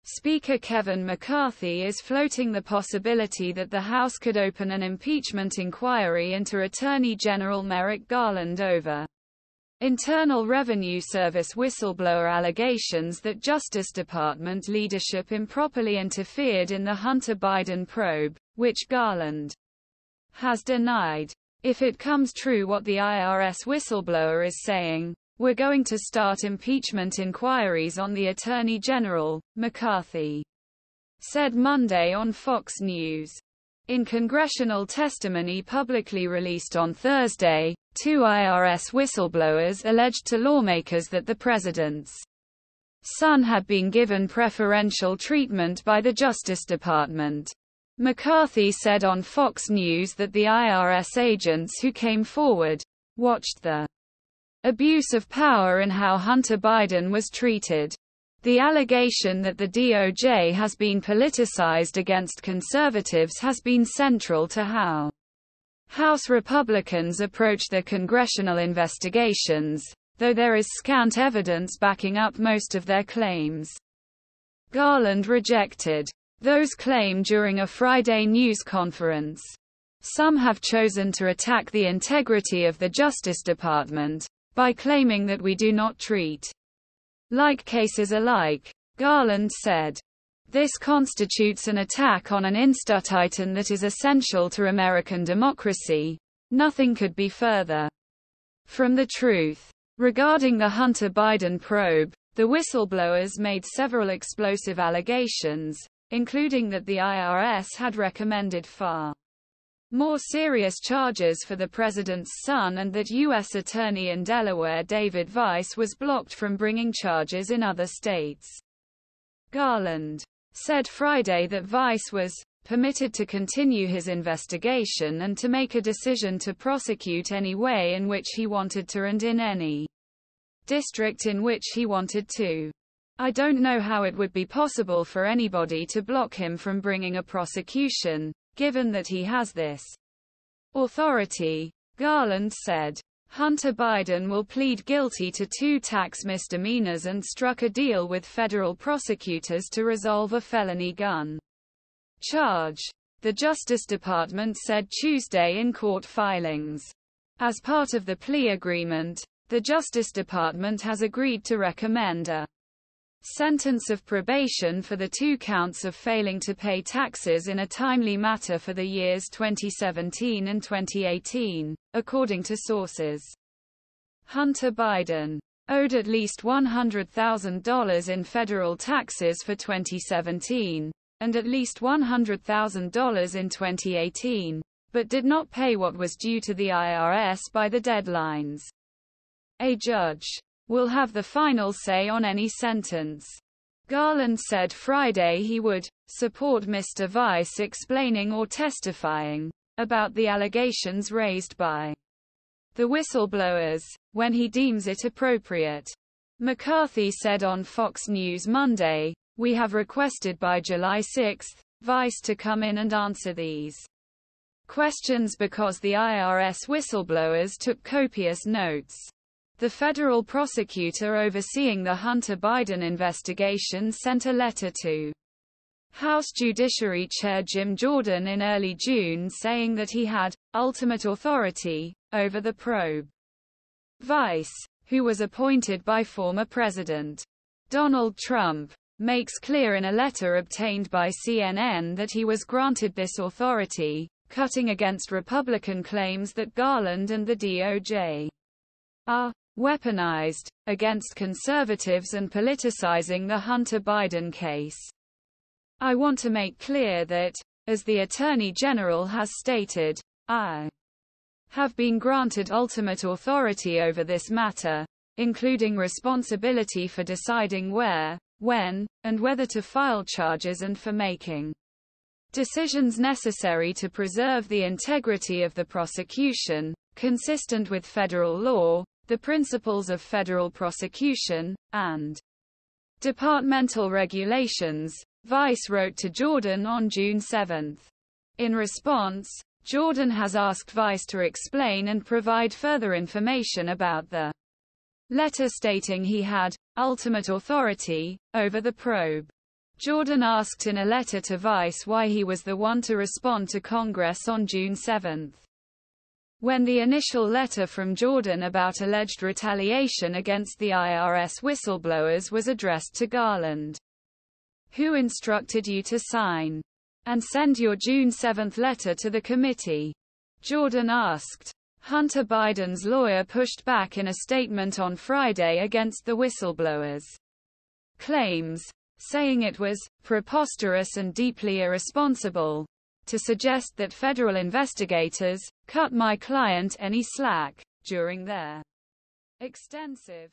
Speaker Kevin McCarthy is floating the possibility that the House could open an impeachment inquiry into Attorney General Merrick Garland over Internal Revenue Service whistleblower allegations that Justice Department leadership improperly interfered in the Hunter Biden probe, which Garland has denied. If it comes true what the IRS whistleblower is saying, we're going to start impeachment inquiries on the Attorney General, McCarthy said Monday on Fox News. In congressional testimony publicly released on Thursday, two IRS whistleblowers alleged to lawmakers that the president's son had been given preferential treatment by the Justice Department. McCarthy said on Fox News that the IRS agents who came forward watched the abuse of power and how Hunter Biden was treated. The allegation that the DOJ has been politicized against conservatives has been central to how House Republicans approach their congressional investigations, though there is scant evidence backing up most of their claims. Garland rejected those claims during a Friday news conference. Some have chosen to attack the integrity of the Justice Department by claiming that we do not treat like cases alike, Garland said. This constitutes an attack on an institution that is essential to American democracy. Nothing could be further from the truth. Regarding the Hunter Biden probe, the whistleblowers made several explosive allegations, including that the IRS had recommended far more serious charges for the president's son and that U.S. Attorney in Delaware David Weiss was blocked from bringing charges in other states. Garland said Friday that Weiss was permitted to continue his investigation and to make a decision to prosecute any way in which he wanted to and in any district in which he wanted to. I don't know how it would be possible for anybody to block him from bringing a prosecution, given that he has this authority, Garland said. Hunter Biden will plead guilty to 2 tax misdemeanors and struck a deal with federal prosecutors to resolve a felony gun charge, the Justice Department said Tuesday in court filings. As part of the plea agreement, the Justice Department has agreed to recommend a sentence of probation for the 2 counts of failing to pay taxes in a timely manner for the years 2017 and 2018, according to sources. Hunter Biden owed at least $100,000 in federal taxes for 2017, and at least $100,000 in 2018, but did not pay what was due to the IRS by the deadlines. A judge will have the final say on any sentence. Garland said Friday he would support Mr. Weiss explaining or testifying about the allegations raised by the whistleblowers when he deems it appropriate. McCarthy said on Fox News Monday, "We have requested by July 6, Weiss to come in and answer these questions because the IRS whistleblowers took copious notes." The federal prosecutor overseeing the Hunter Biden investigation sent a letter to House Judiciary Chair Jim Jordan in early June saying that he had ultimate authority over the probe. Weiss, who was appointed by former President Donald Trump, makes clear in a letter obtained by CNN that he was granted this authority, cutting against Republican claims that Garland and the DOJ are weaponized against conservatives and politicizing the Hunter Biden case. I want to make clear that, as the Attorney General has stated, I have been granted ultimate authority over this matter, including responsibility for deciding where, when, and whether to file charges and for making decisions necessary to preserve the integrity of the prosecution, consistent with federal law, the principles of federal prosecution, and departmental regulations, Weiss wrote to Jordan on June 7. In response, Jordan has asked Weiss to explain and provide further information about the letter stating he had ultimate authority over the probe. Jordan asked in a letter to Vice why he was the one to respond to Congress on June 7. When the initial letter from Jordan about alleged retaliation against the IRS whistleblowers was addressed to Garland. Who instructed you to sign and send your June 7 letter to the committee? Jordan asked. Hunter Biden's lawyer pushed back in a statement on Friday against the whistleblowers' claims, saying it was preposterous and deeply irresponsible to suggest that federal investigators cut my client any slack during their extensive